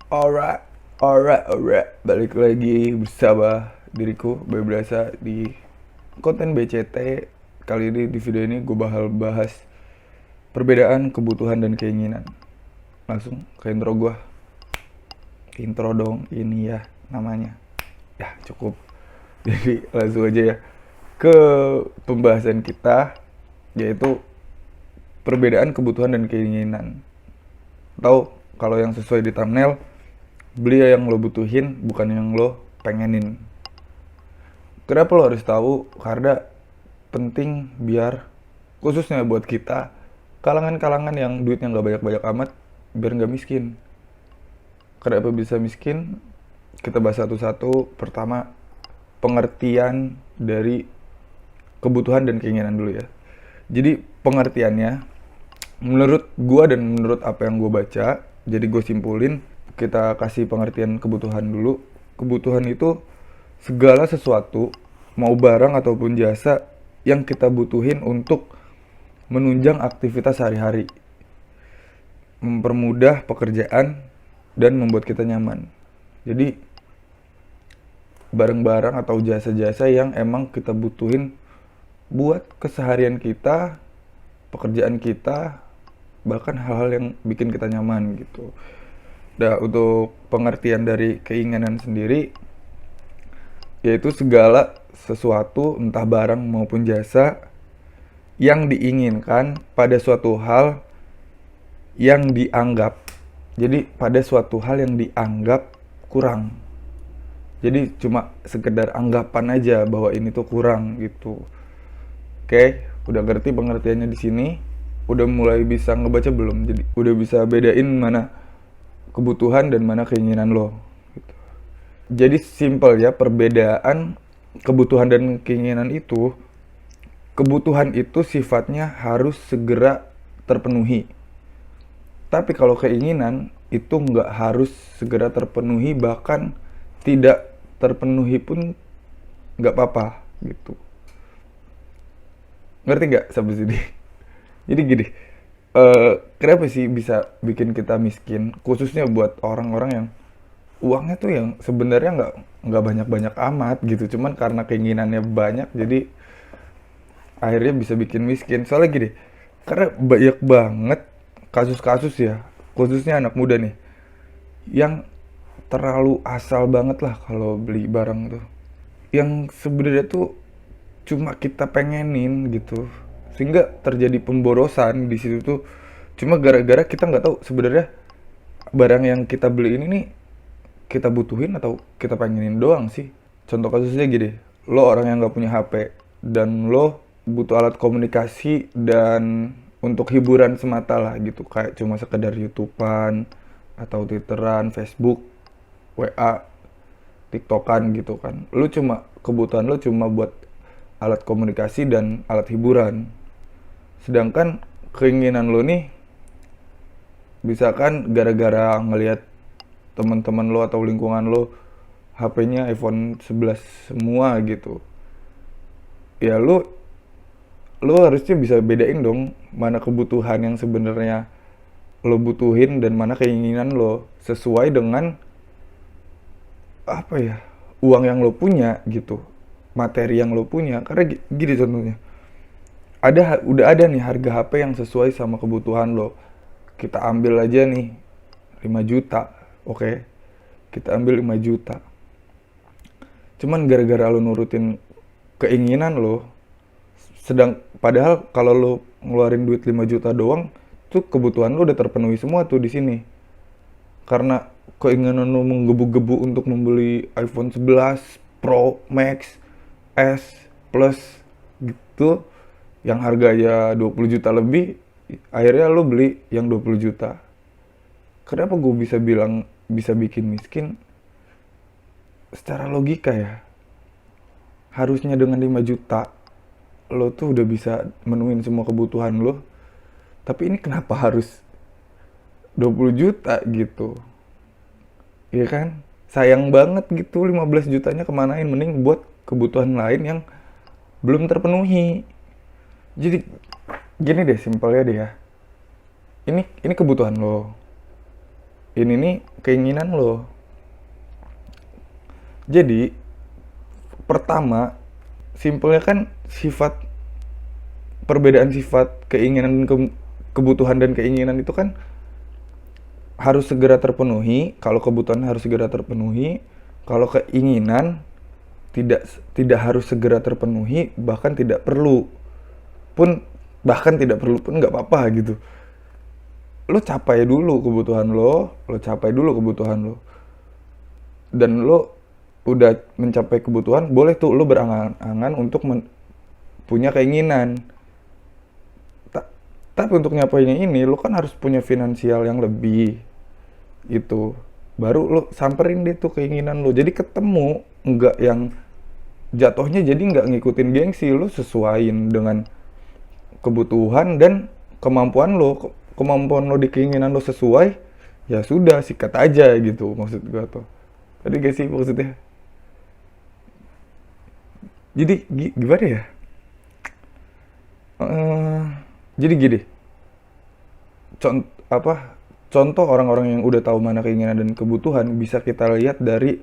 Alright, alright. Balik lagi bersama diriku Bebrasa di konten BCT. Kali ini di video ini gue bakal bahas perbedaan kebutuhan dan keinginan. Langsung ke intro gue. Intro dong, ini ya namanya. Ya cukup. Jadi langsung aja ya ke pembahasan kita, yaitu perbedaan kebutuhan dan keinginan. Tahu kalau yang sesuai di thumbnail, beli yang lo butuhin bukan yang lo pengenin. Kenapa lo harus tahu? Karena penting biar khususnya buat kita kalangan-kalangan yang duitnya nggak banyak-banyak amat, biar nggak miskin. Kenapa bisa miskin? Kita bahas satu-satu. Pertama, pengertian dari kebutuhan dan keinginan dulu ya. Jadi pengertiannya, menurut gua dan menurut apa yang gua baca, jadi gue simpulin, kita kasih pengertian kebutuhan dulu. Kebutuhan itu segala sesuatu, mau barang ataupun jasa yang kita butuhin untuk menunjang aktivitas sehari-hari, mempermudah pekerjaan, dan membuat kita nyaman. Jadi barang-barang atau jasa-jasa yang emang kita butuhin buat keseharian kita, pekerjaan kita, bahkan hal-hal yang bikin kita nyaman gitu. Nah, untuk pengertian dari keinginan sendiri, yaitu segala sesuatu, entah barang maupun jasa, yang diinginkan pada suatu hal yang dianggap. Jadi pada suatu hal yang dianggap kurang. Jadi cuma sekedar anggapan aja bahwa ini tuh kurang gitu. Oke, udah ngerti pengertiannya di sini? Udah mulai bisa ngebaca belum? Jadi udah bisa bedain mana kebutuhan dan mana keinginan lo gitu. Jadi simpel ya, perbedaan kebutuhan dan keinginan itu, kebutuhan itu sifatnya harus segera terpenuhi, tapi kalau keinginan itu nggak harus segera terpenuhi, bahkan tidak terpenuhi pun nggak apa-apa gitu. Ngerti nggak sampai sini? Jadi gini, kenapa sih bisa bikin kita miskin? Khususnya buat orang-orang yang uangnya tuh yang sebenarnya nggak banyak-banyak amat gitu, cuman karena keinginannya banyak, jadi akhirnya bisa bikin miskin. Soalnya gini, karena banyak banget kasus-kasus ya, khususnya anak muda nih, yang terlalu asal banget lah kalau beli barang tuh. Yang sebenarnya tuh cuma kita pengenin gitu, sehingga terjadi pemborosan di situ tuh, cuma gara-gara kita nggak tahu sebenarnya barang yang kita beli ini nih kita butuhin atau kita pengenin doang sih. Contoh kasusnya gini, lo orang yang nggak punya HP dan lo butuh alat komunikasi dan untuk hiburan semata lah gitu, kayak cuma sekedar YouTubean atau Twitteran, Facebook, WA, TikTokan gitu kan. Kebutuhan lo cuma buat alat komunikasi dan alat hiburan. Sedangkan keinginan lo nih, misalkan gara-gara ngelihat teman-teman lo atau lingkungan lo HP-nya iPhone 11 semua gitu. Ya lo harusnya bisa bedain dong mana kebutuhan yang sebenarnya lo butuhin dan mana keinginan lo, sesuai dengan apa ya, uang yang lo punya gitu, materi yang lo punya. Karena gini contohnya, udah ada nih harga HP yang sesuai sama kebutuhan lo. Kita ambil aja nih 5 juta. Oke. Kita ambil 5 juta. Cuman gara-gara lo nurutin keinginan lo, padahal kalau lo ngeluarin duit 5 juta doang, tuh kebutuhan lo udah terpenuhi semua tuh di sini. Karena keinginan lo menggebu-gebu untuk membeli iPhone 11 Pro Max S Plus gitu, yang harganya 20 juta lebih, akhirnya lo beli yang 20 juta. Kenapa gue bisa bilang bisa bikin miskin? Secara logika ya, harusnya dengan 5 juta lo tuh udah bisa menuhin semua kebutuhan lo, tapi ini kenapa harus 20 juta gitu? Iya kan? Sayang banget gitu, 15 jutanya kemanain, mending buat kebutuhan lain yang belum terpenuhi. Jadi gini deh, simpelnya deh ya. Ini kebutuhan lo. ini nih keinginan lo. Jadi pertama, simpelnya kan sifat perbedaan sifat keinginan kebutuhan dan keinginan itu kan harus segera terpenuhi. Kalau kebutuhan harus segera terpenuhi, kalau keinginan tidak tidak harus segera terpenuhi, bahkan tidak perlu pun bahkan tidak perlu pun nggak apa-apa gitu. Lo capai dulu kebutuhan lo capai dulu kebutuhan lo, dan lo udah mencapai kebutuhan, boleh tuh lo berangan-angan untuk punya keinginan. Tapi untuk nyapainya ini lo kan harus punya finansial yang lebih gitu, baru lo samperin deh tuh keinginan lo, jadi ketemu, nggak yang jatuhnya jadi nggak ngikutin gengsi, lo sesuaiin dengan kebutuhan dan kemampuan lo. Kemampuan lo di keinginan lo sesuai, ya sudah sikat aja gitu maksud gua tuh. Tadi gak sih maksudnya? Jadi gimana ya? Eh, jadi gini, contoh orang-orang yang udah tahu mana keinginan dan kebutuhan bisa kita lihat dari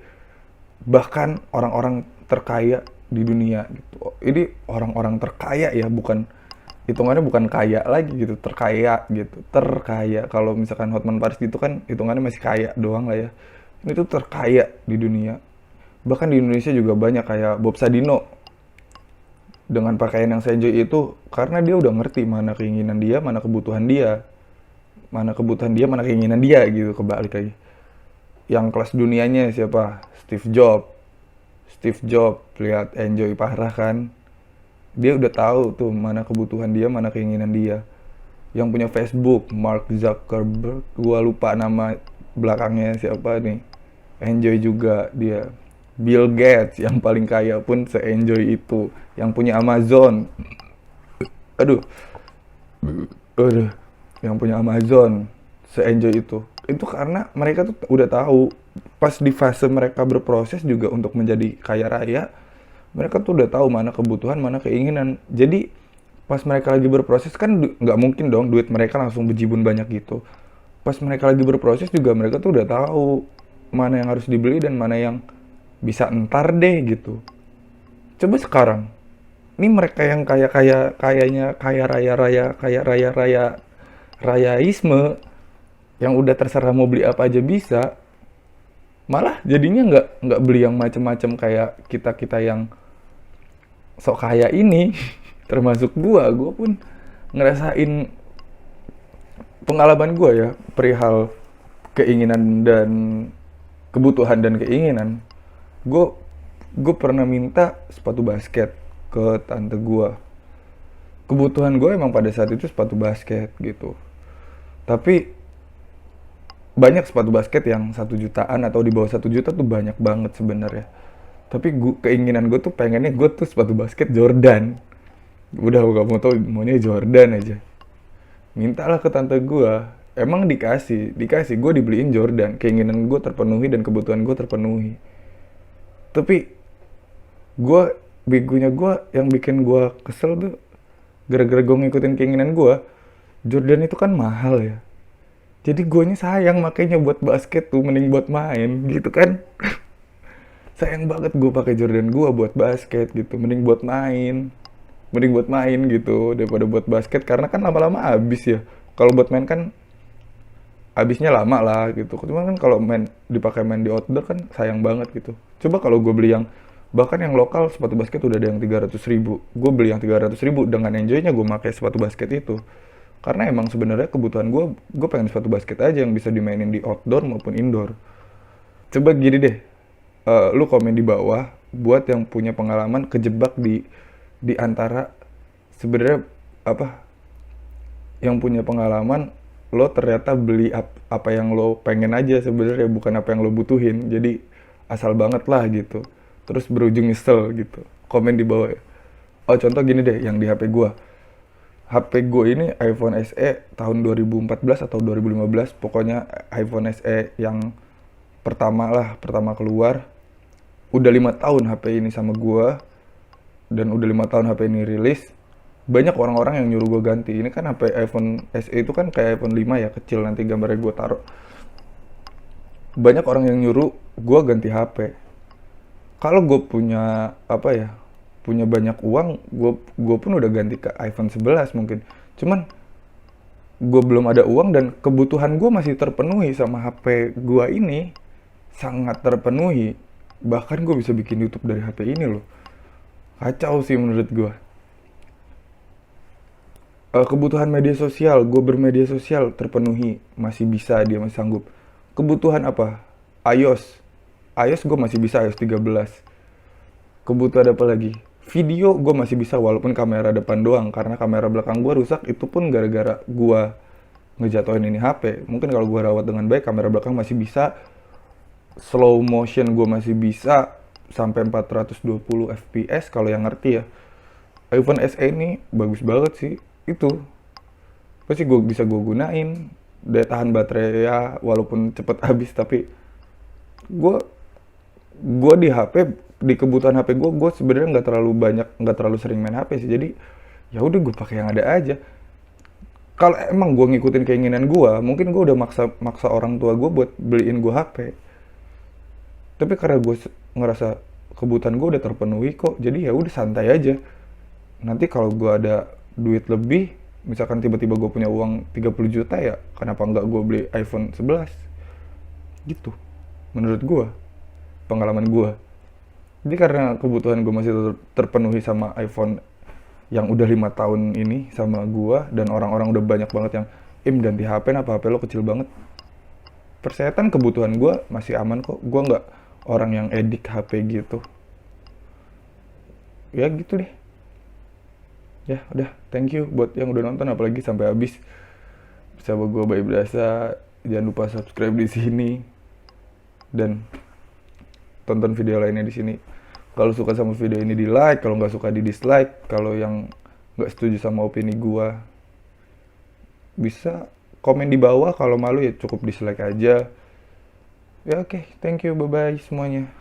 bahkan orang-orang terkaya di dunia gitu. Ini orang-orang terkaya ya, bukan hitungannya bukan kaya lagi gitu, terkaya gitu, terkaya. Kalau misalkan Hotman Paris gitu kan hitungannya masih kaya doang lah ya. Ini tuh terkaya di dunia. Bahkan di Indonesia juga banyak kayak Bob Sadino dengan pakaian yang senjoy itu, karena dia udah ngerti mana keinginan dia, mana kebutuhan dia, mana keinginan dia gitu, kebalik lagi. Yang kelas dunianya siapa? Steve Jobs. Steve Jobs lihat enjoy parah kan, dia udah tahu tuh mana kebutuhan dia, mana keinginan dia. Yang punya Facebook, Mark Zuckerberg, gua lupa nama belakangnya siapa nih, enjoy juga dia. Bill Gates yang paling kaya pun se-enjoy itu. Yang punya Amazon, aduh aduh, yang punya Amazon se-enjoy itu karena mereka tuh udah tahu pas di fase mereka berproses juga untuk menjadi kaya raya, mereka tuh udah tahu mana kebutuhan, mana keinginan. Jadi pas mereka lagi berproses kan nggak mungkin dong duit mereka langsung bejibun banyak gitu. Pas mereka lagi berproses juga mereka tuh udah tahu mana yang harus dibeli dan mana yang bisa entar deh gitu. Coba sekarang, ini mereka yang kaya raya rayaisme, yang udah terserah mau beli apa aja bisa, malah jadinya nggak beli yang macem-macem kayak kita yang sok kaya ini. Termasuk gua pun ngerasain pengalaman gua ya perihal keinginan dan kebutuhan dan keinginan. Gue pernah minta sepatu basket ke tante gue. Kebutuhan gue emang pada saat itu sepatu basket gitu, tapi banyak sepatu basket yang 1 jutaan atau di bawah 1 juta tuh banyak banget sebenarnya. Tapi keinginan gue tuh pengennya gue tuh sepatu basket Jordan. Udah gak mau tau, maunya Jordan aja. Mintalah ke tante gue, emang dikasih gue dibeliin Jordan. Keinginan gue terpenuhi dan kebutuhan gue terpenuhi. Tapi gue, begonya gue, yang bikin gue kesel tuh gara-gara gue ngikutin keinginan gue, Jordan itu kan mahal ya. Jadi guanya sayang makanya buat basket tuh, mending buat main gitu kan. Sayang banget gue pakai Jordan gue buat basket gitu, mending buat main gitu daripada buat basket, karena kan lama-lama habis ya. Kalau buat main kan habisnya lama lah gitu. Cuma kan kalau dipakai main di outdoor kan sayang banget gitu. Coba kalau gue beli yang, bahkan yang lokal sepatu basket udah ada yang 300.000, gue beli yang 300.000 dengan enjoynya gue pakai sepatu basket itu. Karena emang sebenarnya kebutuhan gue pengen sepatu basket aja yang bisa dimainin di outdoor maupun indoor. Coba gini deh, lu komen di bawah buat yang punya pengalaman kejebak di antara sebenarnya apa, yang punya pengalaman lo ternyata beli apa yang lo pengen aja sebenarnya, bukan apa yang lo butuhin, jadi asal banget lah gitu, terus berujung nyesel gitu. Komen di bawah ya. Oh contoh gini deh yang di HP gue ini iPhone SE tahun 2014 atau 2015, pokoknya iPhone SE yang pertama keluar. Udah 5 tahun HP ini sama gue, dan udah 5 tahun HP ini rilis. Banyak orang-orang yang nyuruh gue ganti. Ini kan HP iPhone SE itu kan kayak iPhone 5 ya, kecil, nanti gambarnya gue taruh. banyak orang yang nyuruh gue ganti HP. Kalau gue punya apa ya, punya banyak uang, gue pun udah ganti ke iPhone 11 mungkin. Cuman gue belum ada uang dan kebutuhan gue masih terpenuhi sama HP gue ini, sangat terpenuhi. Bahkan gue bisa bikin YouTube dari HP ini loh. Kacau sih menurut gue. Kebutuhan media sosial, gue bermedia sosial terpenuhi, masih bisa, dia masih sanggup. Kebutuhan apa? iOS, iOS gue masih bisa, iOS 13. Kebutuhan apa lagi? Video gue masih bisa walaupun kamera depan doang, karena kamera belakang gue rusak, itu pun gara-gara gue ngejatuhin ini HP. Mungkin kalau gue rawat dengan baik, kamera belakang masih bisa, slow motion gue masih bisa sampai 420 fps kalau yang ngerti ya. iPhone SE ini bagus banget sih. Itu pasti gue bisa gue gunain, daya tahan baterai ya walaupun cepet habis, tapi gue di HP, di kebutuhan HP gue sebenarnya nggak terlalu sering main HP sih. Jadi ya udah gue pakai yang ada aja. Kalau emang gue ngikutin keinginan gue, mungkin gue udah maksa orang tua gue buat beliin gue HP. Tapi karena gue ngerasa kebutuhan gue udah terpenuhi kok, jadi ya udah santai aja. Nanti kalau gue ada duit lebih, misalkan tiba-tiba gue punya uang 30 juta, ya kenapa nggak gue beli iPhone 11 gitu, menurut gue, pengalaman gue. Jadi karena kebutuhan gue masih terpenuhi sama iPhone yang udah 5 tahun ini sama gue, dan orang-orang udah banyak banget yang ganti HP, apa HP lo kecil banget. Persetan kebutuhan gue masih aman kok, gue nggak orang yang edik HP gitu. Ya gitu deh. Ya udah, thank you buat yang udah nonton, apalagi sampai habis. Bersama gue Bayi Berasa. Jangan lupa subscribe di sini dan tonton video lainnya di sini. Kalau suka sama video ini di like, kalau nggak suka di dislike. Kalau yang nggak setuju sama opini gue bisa komen di bawah. Kalau malu ya cukup dislike aja. Ya oke, thank you, bye bye semuanya.